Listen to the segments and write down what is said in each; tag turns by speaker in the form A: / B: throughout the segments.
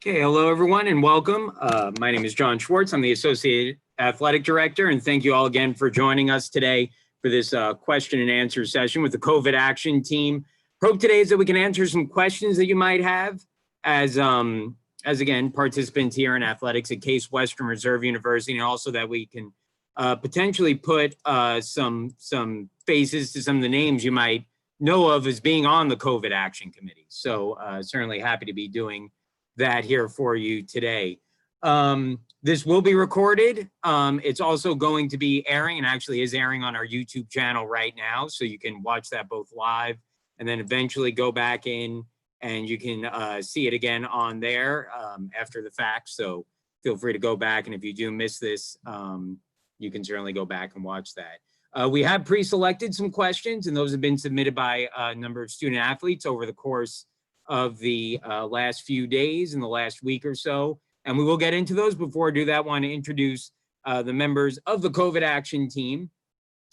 A: Okay, hello everyone and welcome. My name is John Schwartz. I'm the Associate Athletic Director, and thank you all again for joining us today for this question and answer session with the COVID Action Team. Hope today is that we can answer some questions that you might have as again, participants here in athletics at Case Western Reserve University, and also that we can potentially put some faces to some of the names you might know of as being on the COVID Action Committee. So certainly happy to be doing that here for you today. This will be recorded. It's also going to be airing, and actually is airing on our YouTube channel right now. So you can watch that both live and then eventually go back in and you can see it again on there after the fact. So feel free to go back. And if you do miss this, you can certainly go back and watch that. We have pre-selected some questions, and those have been submitted by a number of student athletes over the course of the last few days and the last week or so. And we will get into those. Before I do that, I want to introduce the members of the COVID Action Team.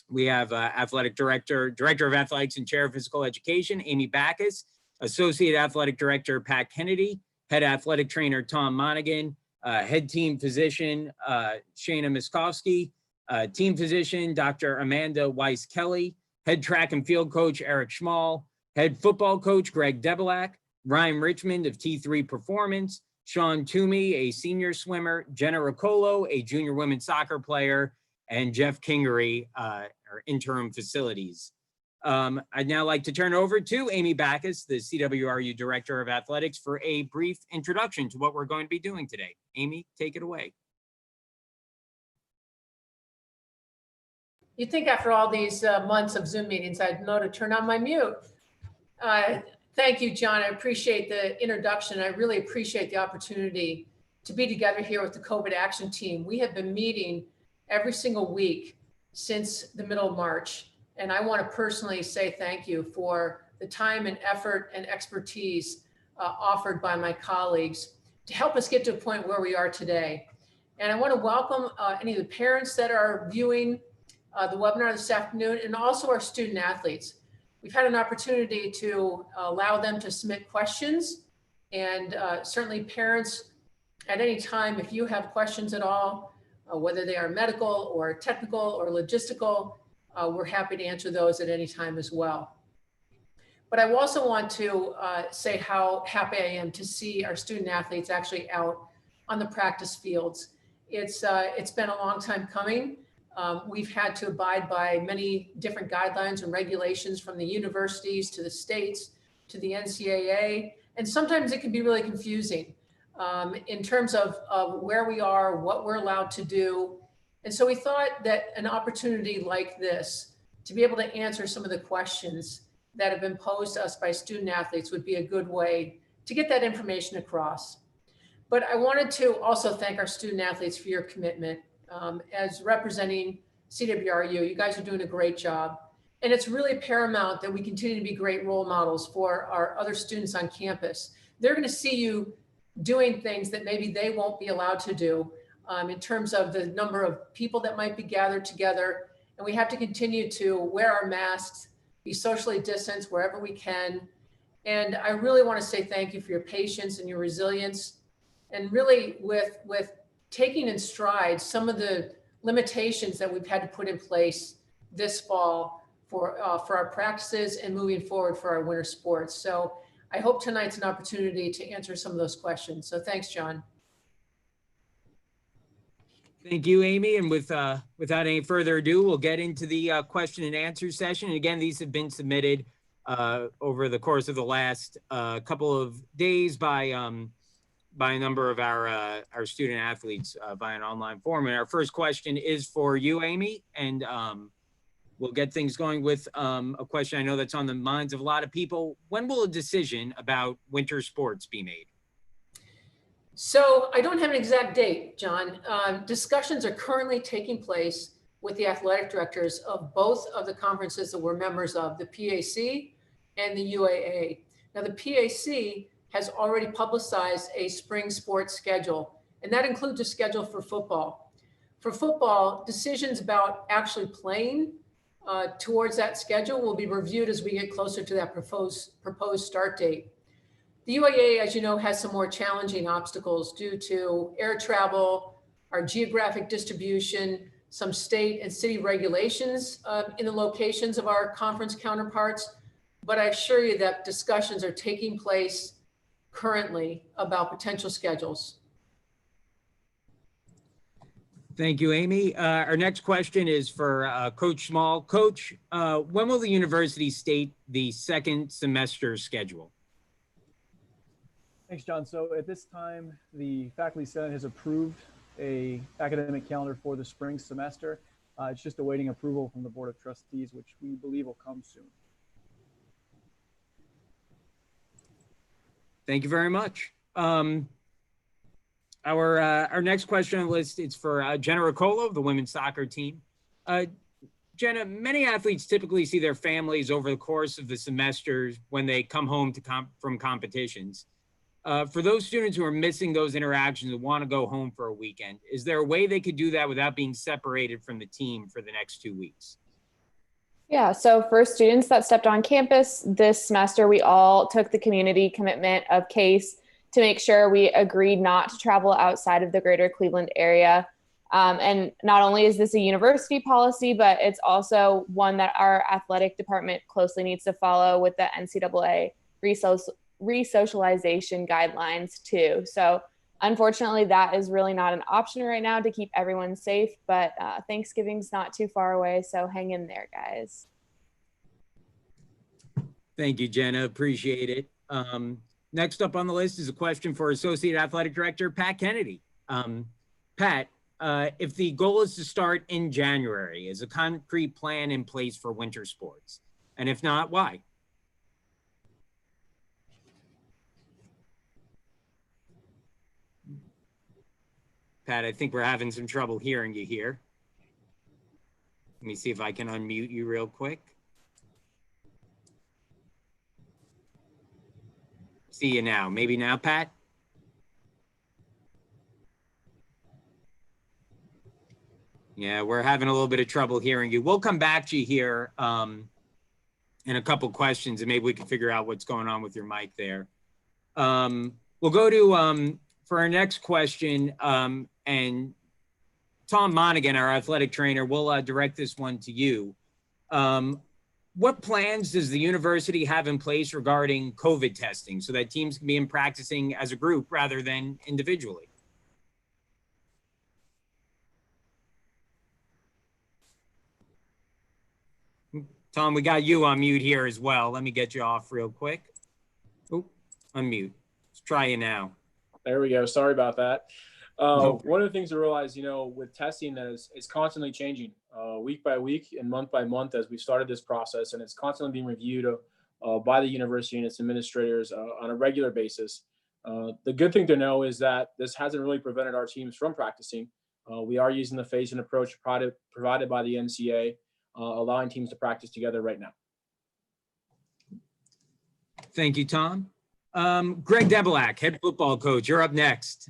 A: We have Athletic Director of Athletics and Chair of Physical Education, Amy Backus, Associate Athletic Director, Pat Kennedy, Head Athletic Trainer, Tom Monaghan, Head Team Physician, Shana Miskovsky, Team Physician, Dr. Amanda Weiss-Kelly, Head Track and Field Coach, Eric Schmall, Head Football Coach, Greg Debelak, Ryan Richmond of T3 Performance, Sean Toomey, a senior swimmer, Jenna Riccolo, a junior women's soccer player, and Jeff Kingery, our interim facilities. I'd now like to turn over to Amy Backus, the CWRU Director of Athletics, for a brief introduction to what we're going to be doing today. Amy, take it away.
B: You'd think after all these months of Zoom meetings, I'd know to turn on my mute. Thank you, John. I appreciate the introduction. I really appreciate the opportunity to be together here with the COVID Action Team. We have been meeting every single week since the middle of March. And I want to personally say thank you for the time and effort and expertise offered by my colleagues to help us get to a point where we are today. And I want to welcome any of the parents that are viewing the webinar this afternoon, and also our student athletes. We've had an opportunity to allow them to submit questions, and certainly parents at any time, if you have questions at all, whether they are medical or technical or logistical, we're happy to answer those at any time as well. But I also want to say how happy I am to see our student athletes actually out on the practice fields. It's been a long time coming. We've had to abide by many different guidelines and regulations from the universities to the states to the Ncaa, and sometimes it can be really confusing in terms of where we are, what we're allowed to do. And so we thought that an opportunity like this to be able to answer some of the questions that have been posed to us by student athletes would be a good way to get that information across. But I wanted to also thank our student athletes for your commitment. As representing CWRU, you guys are doing a great job. And it's really paramount that we continue to be great role models for our other students on campus. They're going to see you doing things that maybe they won't be allowed to do in terms of the number of people that might be gathered together. And we have to continue to wear our masks, be socially distanced wherever we can. And I really want to say thank you for your patience and your resilience. And really with taking in stride some of the limitations that we've had to put in place this fall for our practices and moving forward for our winter sports. So I hope tonight's an opportunity to answer some of those questions. So thanks, John.
A: Thank you, Amy. And without any further ado, we'll get into the question and answer session. And again, these have been submitted over the course of the last couple of days by a number of our student athletes via an online forum. And our first question is for you, Amy, and we'll get things going with a question I know that's on the minds of a lot of people. When will a decision about winter sports be made?
B: So I don't have an exact date, John. Discussions are currently taking place with the athletic directors of both of the conferences that we're members of, the PAC and the UAA. Now the PAC has already publicized a spring sports schedule, and that includes a schedule for football. For football, decisions about actually playing towards that schedule will be reviewed as we get closer to that proposed start date. The UAA, as you know, has some more challenging obstacles due to air travel, our geographic distribution, some state and city regulations in the locations of our conference counterparts. But I assure you that discussions are taking place currently about potential schedules.
A: Thank you, Amy. Our next question is for Coach Small. Coach, when will the university state the second semester schedule?
C: Thanks, John. So at this time, the Faculty Senate has approved a academic calendar for the spring semester. It's just awaiting approval from the Board of Trustees, which we believe will come soon.
A: Thank you very much. Our next question on the list is for Jenna Riccolo of the women's soccer team. Jenna, many athletes typically see their families over the course of the semesters when they come home from competitions. For those students who are missing those interactions and want to go home for a weekend, is there a way they could do that without being separated from the team for the next 2 weeks?
D: Yeah, so for students that stepped on campus this semester, we all took the community commitment of CASE to make sure we agreed not to travel outside of the greater Cleveland area. And not only is this a university policy, but it's also one that our athletic department closely needs to follow with the NCAA resocialization guidelines too. So unfortunately, that is really not an option right now to keep everyone safe, but Thanksgiving's not too far away, so hang in there, guys.
A: Thank you, Jenna. Appreciate it. Next up on the list is a question for Associate Athletic Director Pat Kennedy. Pat, if the goal is to start in January, is a concrete plan in place for winter sports? And if not, why? Pat, I think we're having some trouble hearing you here. Let me see if I can unmute you real quick. See you now. Maybe now, Pat? Yeah, we're having a little bit of trouble hearing you. We'll come back to you here in a couple questions, and maybe we can figure out what's going on with your mic there. We'll go to, for our next question, and Tom Monaghan, our athletic trainer, will direct this one to you. What plans does the university have in place regarding COVID testing so that teams can be practicing as a group rather than individually? Tom, we got you on mute here as well. Let me get you off real quick. Oh, unmute. Let's try you now.
E: There we go. Sorry about that.
A: No.
E: One of the things to realize, with testing is it's constantly changing week by week and month by month as we started this process, and it's constantly being reviewed by the university and its administrators on a regular basis. The good thing to know is that this hasn't really prevented our teams from practicing. We are using the phase-in approach provided by the Ncaa, allowing teams to practice together right now.
A: Thank you, Tom. Greg Debelak, head football coach, you're up next.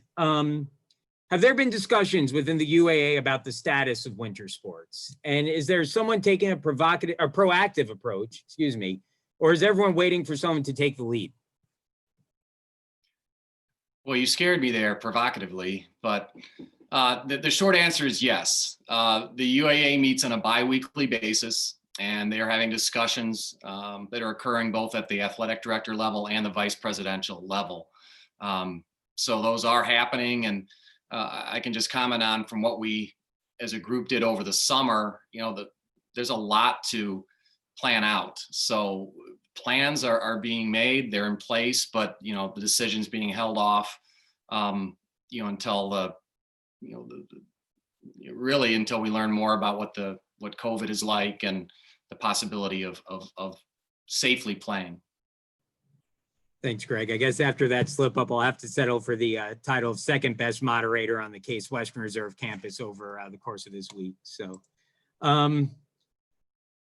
A: Have there been discussions within the UAA about the status of winter sports? And is there someone taking a proactive approach, or is everyone waiting for someone to take the lead?
F: Well, you scared me there provocatively, but the short answer is yes. The UAA meets on a bi-weekly basis, and they are having discussions that are occurring both at the athletic director level and the vice presidential level. So those are happening, and I can just comment on from what we as a group did over the summer, there's a lot to plan out. So plans are being made, they're in place, but the decision's being held off until really until we learn more about what COVID is like and the possibility of safely playing.
A: Thanks, Greg. I guess after that slip up, I'll have to settle for the title of second best moderator on the Case Western Reserve campus over the course of this week. So, Tom,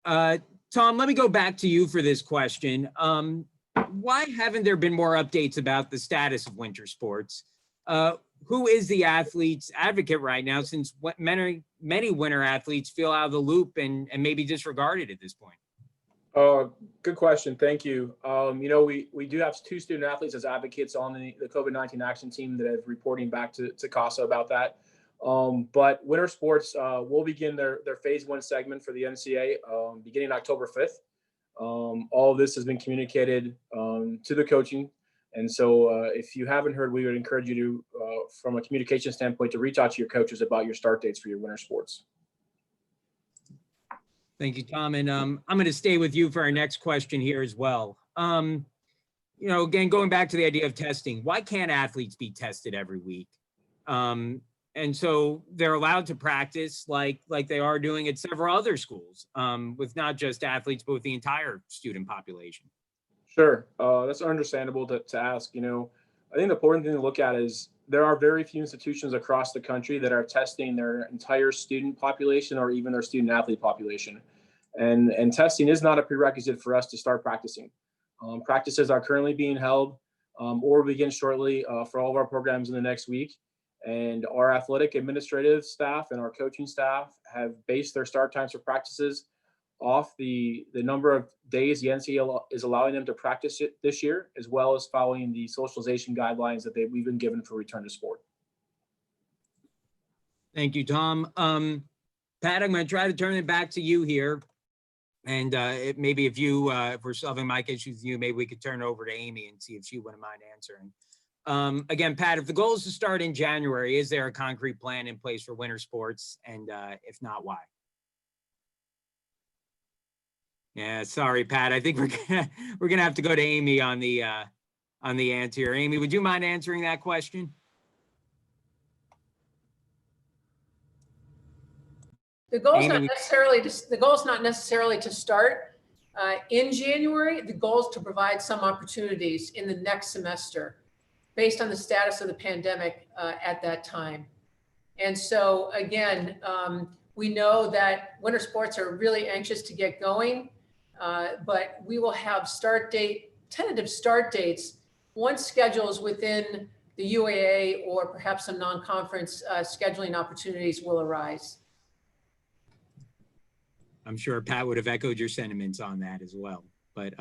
A: let me go back to you for this question. Why haven't there been more updates about the status of winter sports? Who is the athlete's advocate right now, since many winter athletes feel out of the loop and maybe disregarded at this point?
E: Good question. Thank you. We do have 2 student athletes as advocates on the COVID-19 action team that are reporting back to CASA about that. But winter sports will begin their phase 1 segment for the Ncaa beginning October 5th. All of this has been communicated to the coaching. And so if you haven't heard, we would encourage you to, from a communication standpoint, to reach out to your coaches about your start dates for your winter sports.
A: Thank you, Tom. And I'm going to stay with you for our next question here as well. Again, going back to the idea of testing, why can't athletes be tested every week? And so they're allowed to practice like they are doing at several other schools, with not just athletes, but with the entire student population.
E: Sure. That's understandable to ask. I think the important thing to look at is there are very few institutions across the country that are testing their entire student population or even their student athlete population. And testing is not a prerequisite for us to start practicing. Practices are currently being held or begin shortly for all of our programs in the next week. And our athletic administrative staff and our coaching staff have based their start times for practices off the number of days the Ncaa is allowing them to practice it this year, as well as following the socialization guidelines that we've been given for return to sport.
A: Thank you, Tom. Pat, I'm going to try to turn it back to you here. And maybe if we're still having mic issues with you, maybe we could turn it over to Amy and see if she wouldn't mind answering. Again, Pat, if the goal is to start in January, is there a concrete plan in place for winter sports? And if not, why? Yeah, sorry, Pat. I think we're gonna have to go to Amy on the answer here. Amy, would you mind answering that question?
B: The goal is not necessarily to start in January. The goal is to provide some opportunities in the next semester based on the status of the pandemic at that time. And so again, we know that winter sports are really anxious to get going, but we will have tentative start dates once schedules within the UAA or perhaps some non-conference scheduling opportunities will arise.
A: I'm sure Pat would have echoed your sentiments on that as well. But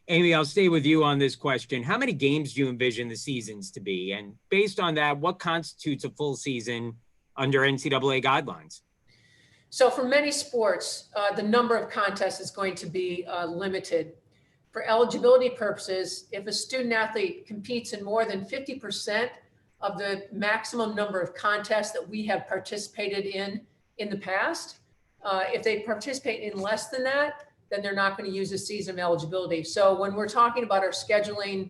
A: Amy, I'll stay with you on this question. How many games do you envision the seasons to be? And based on that, what constitutes a full season under NCAA guidelines?
B: So for many sports, the number of contests is going to be limited. For eligibility purposes, if a student athlete competes in more than 50% of the maximum number of contests that we have participated in the past, if they participate in less than that, then they're not going to use the season of eligibility. So when we're talking about our scheduling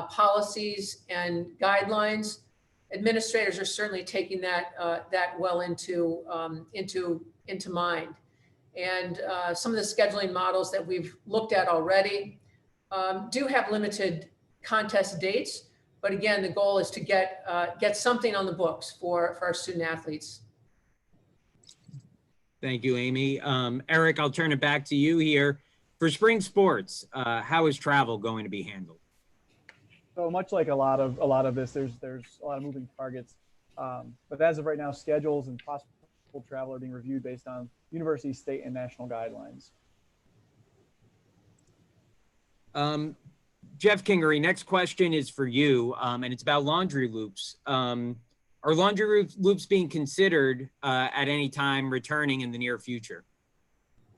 B: policies and guidelines, administrators are certainly taking that well into mind. And some of the scheduling models that we've looked at already do have limited contest dates, but again, the goal is to get something on the books for our student athletes.
A: Thank you, Amy. Eric, I'll turn it back to you here. For spring sports, how is travel going to be handled?
C: So much like a lot of this, there's a lot of moving targets. But as of right now, schedules and possible travel are being reviewed based on university, state, and national guidelines.
A: Jeff Kingery, next question is for you, and it's about laundry loops. Are laundry loops being considered at any time returning in the near future?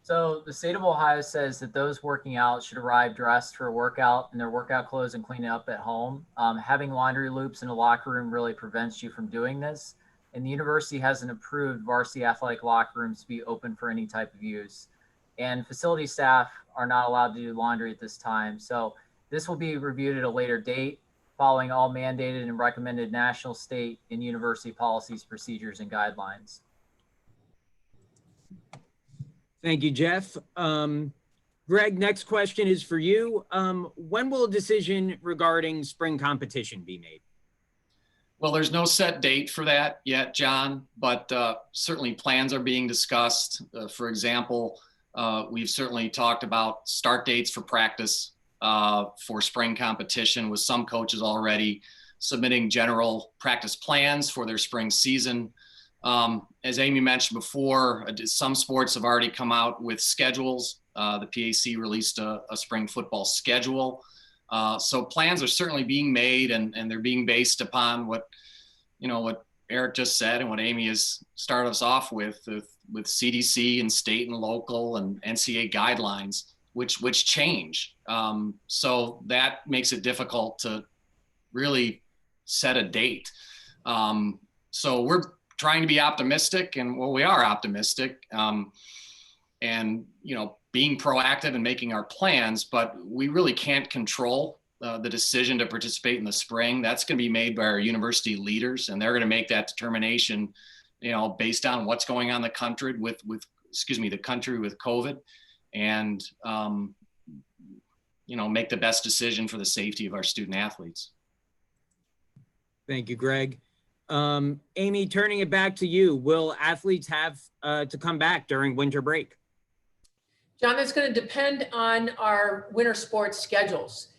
G: So the state of Ohio says that those working out should arrive dressed for a workout in their workout clothes and clean it up at home. Having laundry loops in a locker room really prevents you from doing this. And the university hasn't approved varsity athletic locker rooms to be open for any type of use. And facility staff are not allowed to do laundry at this time. So this will be reviewed at a later date, following all mandated and recommended national, state, and university policies, procedures, and guidelines.
A: Thank you, Jeff. Greg, next question is for you. When will a decision regarding spring competition be made?
F: Well, there's no set date for that yet, John, but certainly plans are being discussed. For example, we've certainly talked about start dates for practice for spring competition, with some coaches already submitting general practice plans for their spring season. As Amy mentioned before, some sports have already come out with schedules The PAC released a spring football schedule. So plans are certainly being made, and they're being based upon what Eric just said and what Amy has started us off with CDC and state and local and NCAA guidelines, which change. So that makes it difficult to really set a date. So we're trying to be optimistic, and we are optimistic, and being proactive and making our plans, but we really can't control the decision to participate in the spring. That's going to be made by our university leaders, and they're going to make that determination, based on what's going on in the country with COVID, and make the best decision for the safety of our student athletes.
A: Thank you, Greg. Amy, turning it back to you, will athletes have to come back during winter break?
B: John, that's going to depend on our winter sports schedules.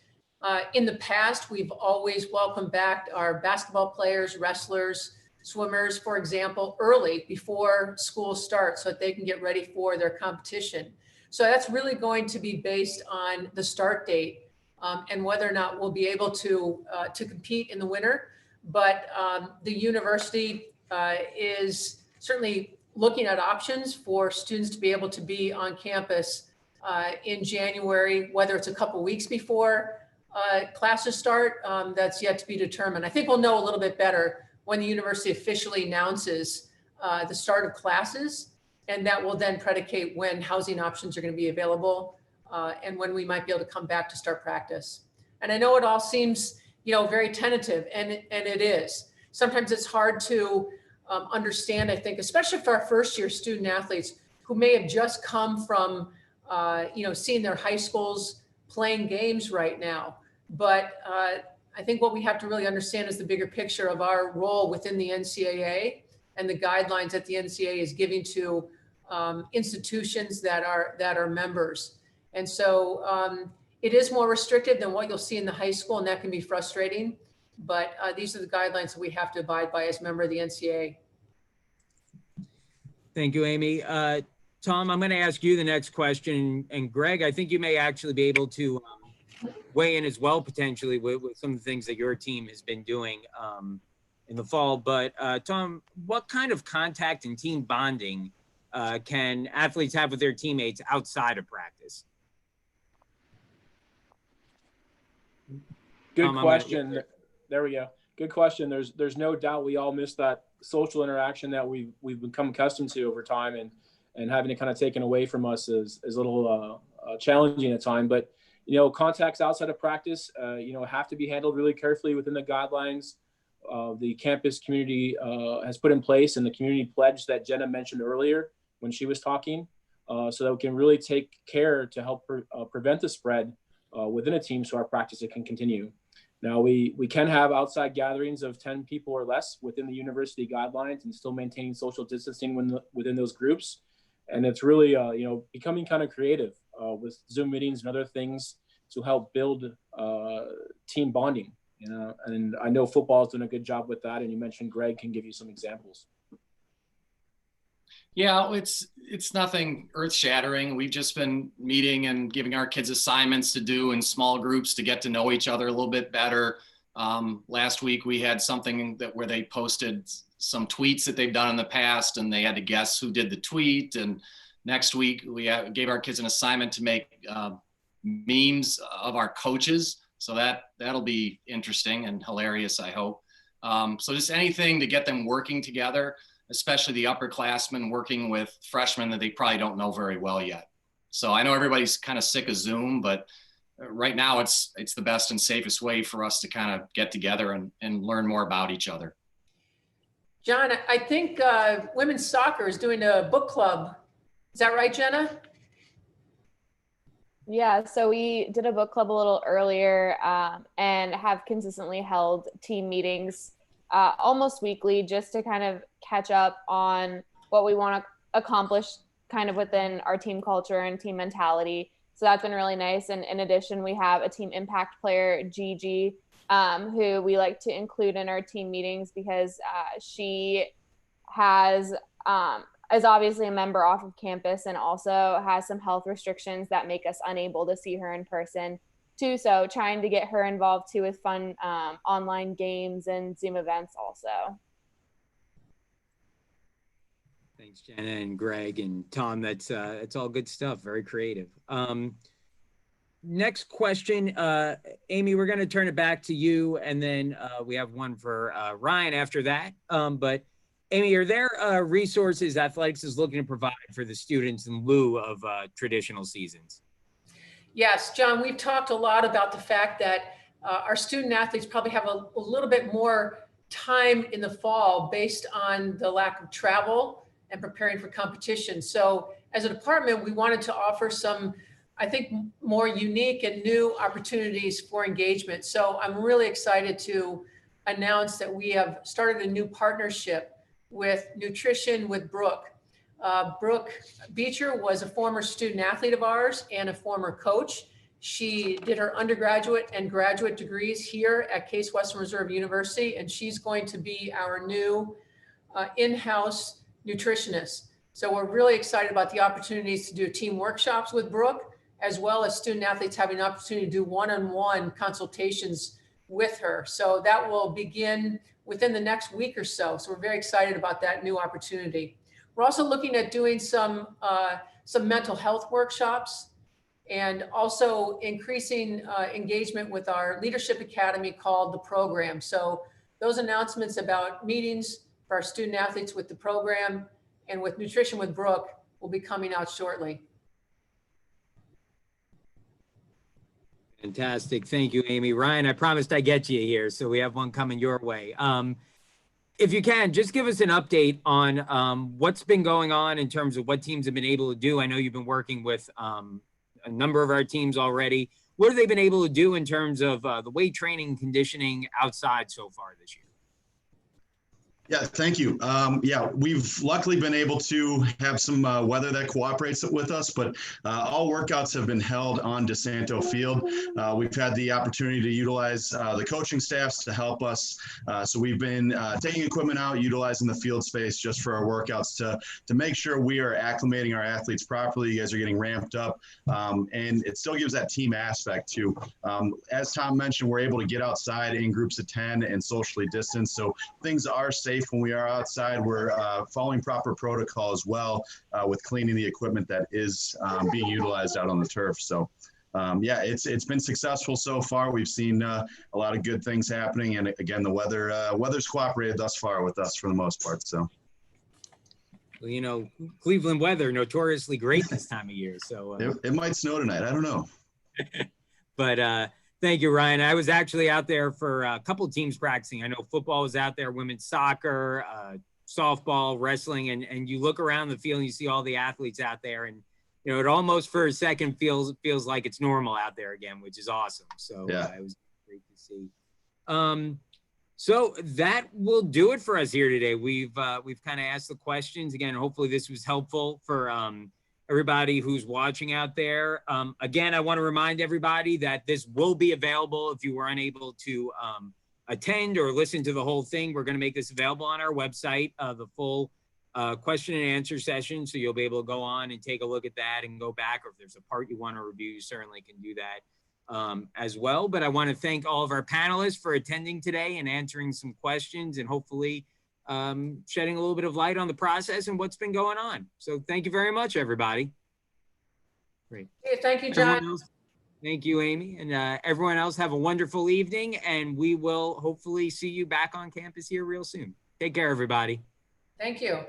B: In the past, we've always welcomed back our basketball players, wrestlers, swimmers, for example, early before school starts so that they can get ready for their competition. So that's really going to be based on the start date and whether or not we'll be able to compete in the winter. But the university is certainly looking at options for students to be able to be on campus in January, whether it's a couple weeks before classes start, that's yet to be determined. I think we'll know a little bit better when the university officially announces the start of classes, and that will then predicate when housing options are going to be available and when we might be able to come back to start practice. And I know it all seems, very tentative, and it is. Sometimes it's hard to understand, I think, especially for our first year student athletes who may have just come from, seeing their high schools playing games right now. But I think what we have to really understand is the bigger picture of our role within the NCAA and the guidelines that the NCAA is giving to institutions that are members. And so it is more restrictive than what you'll see in the high school, and that can be frustrating. But these are the guidelines that we have to abide by as a member of the NCAA.
A: Thank you, Amy. Tom, I'm going to ask you the next question. And Greg, I think you may actually be able to weigh in as well, potentially, with some of the things that your team has been doing in the fall. But Tom, what kind of contact and team bonding can athletes have with their teammates outside of practice?
E: Good question. There we go. Good question. There's no doubt we all miss that social interaction that we've become accustomed to over time, and having it kind of taken away from us is a little challenging at time. But contacts outside of practice, have to be handled really carefully within the guidelines the campus community has put in place, and the community pledge that Jenna mentioned earlier when she was talking, so that we can really take care to help prevent the spread within a team, so our practice can continue. Now, we can have outside gatherings of 10 people or less within the university guidelines and still maintaining social distancing within those groups. And it's really, becoming kind of creative with Zoom meetings and other things to help build team bonding. And I know football has done a good job with that. And you mentioned Greg can give you some examples.
F: Yeah, it's nothing earth-shattering. We've just been meeting and giving our kids assignments to do in small groups to get to know each other a little bit better. Last week we had something where they posted some tweets that they've done in the past, and they had to guess who did the tweet. And next week we gave our kids an assignment to make memes of our coaches. So that'll be interesting and hilarious, I hope. So just anything to get them working together, especially the upperclassmen working with freshmen that they probably don't know very well yet. So I know everybody's kind of sick of Zoom, but right now it's the best and safest way for us to kind of get together and learn more about each other.
B: John, I think women's soccer is doing a book club. Is that right, Jenna?
D: Yeah, so we did a book club a little earlier and have consistently held team meetings almost weekly, just to kind of catch up on what we want to accomplish kind of within our team culture and team mentality. So that's been really nice. And in addition, we have a team impact player, Gigi, who we like to include in our team meetings because she has is obviously a member off of campus and also has some health restrictions that make us unable to see her in person too. So trying to get her involved too with fun online games and Zoom events also.
A: Thanks, Jenna and Greg and Tom. That's all good stuff. Very creative. Next question, Amy, we're going to turn it back to you, and then we have one for Ryan after that. But Amy, are there resources athletics is looking to provide for the students in lieu of traditional seasons?
B: Yes, John, we've talked a lot about the fact that our student athletes probably have a little bit more time in the fall based on the lack of travel and preparing for competition. So as a department, we wanted to offer some, I think, more unique and new opportunities for engagement. So I'm really excited to announce that we have started a new partnership with Nutrition with Brooke. Brooke Beecher was a former student athlete of ours and a former coach. She did her undergraduate and graduate degrees here at Case Western Reserve University, and she's going to be our new in-house nutritionist. So we're really excited about the opportunities to do team workshops with Brooke, as well as student athletes having an opportunity to do one-on-one consultations with her. So that will begin within the next week or so. So we're very excited about that new opportunity. We're also looking at doing some mental health workshops and also increasing engagement with our leadership academy called The Program. So those announcements about meetings for our student athletes with the program and with Nutrition with Brooke will be coming out shortly.
A: Fantastic. Thank you, Amy. Ryan, I promised I'd get you here, so we have one coming your way. If you can, just give us an update on what's been going on in terms of what teams have been able to do. I know you've been working with a number of our teams already. What have they been able to do in terms of the weight training, conditioning outside so far this year?
H: Yeah, thank you. Yeah, we've luckily been able to have some weather that cooperates with us, but all workouts have been held on DeSanto Field. We've had the opportunity to utilize the coaching staffs to help us. So we've been taking equipment out, utilizing the field space just for our workouts to make sure we are acclimating our athletes properly. You guys are getting ramped up, and it still gives that team aspect too. As Tom mentioned, we're able to get outside in groups of 10 and socially distance. So things are safe when we are outside. We're following proper protocol as well with cleaning the equipment that is being utilized out on the turf. So yeah, it's been successful so far. We've seen a lot of good things happening, and again, the weather's cooperated thus far with us for the most part. So,
A: well, you know, Cleveland weather notoriously great this time of year. So
H: it might snow tonight. I don't know.
A: But thank you, Ryan. I was actually out there for a couple of teams practicing. I know football was out there, women's soccer, softball, wrestling, and you look around the field and you see all the athletes out there, and you know, it almost for a second feels like it's normal out there again, which is awesome. So
H: yeah,
A: it was great to see. So that will do it for us here today. We've kind of asked the questions again. Hopefully this was helpful for everybody who's watching out there. Again, I want to remind everybody that this will be available if you were unable to attend or listen to the whole thing. We're going to make this available on our website, the full question and answer session. So you'll be able to go on and take a look at that and go back, or if there's a part you want to review, you certainly can do that as well. But I want to thank all of our panelists for attending today and answering some questions, and hopefully shedding a little bit of light on the process and what's been going on. So thank you very much, everybody. Great.
B: Hey, thank you, John.
A: Thank you, Amy. And everyone else, have a wonderful evening, and we will hopefully see you back on campus here real soon. Take care, everybody.
B: Thank you.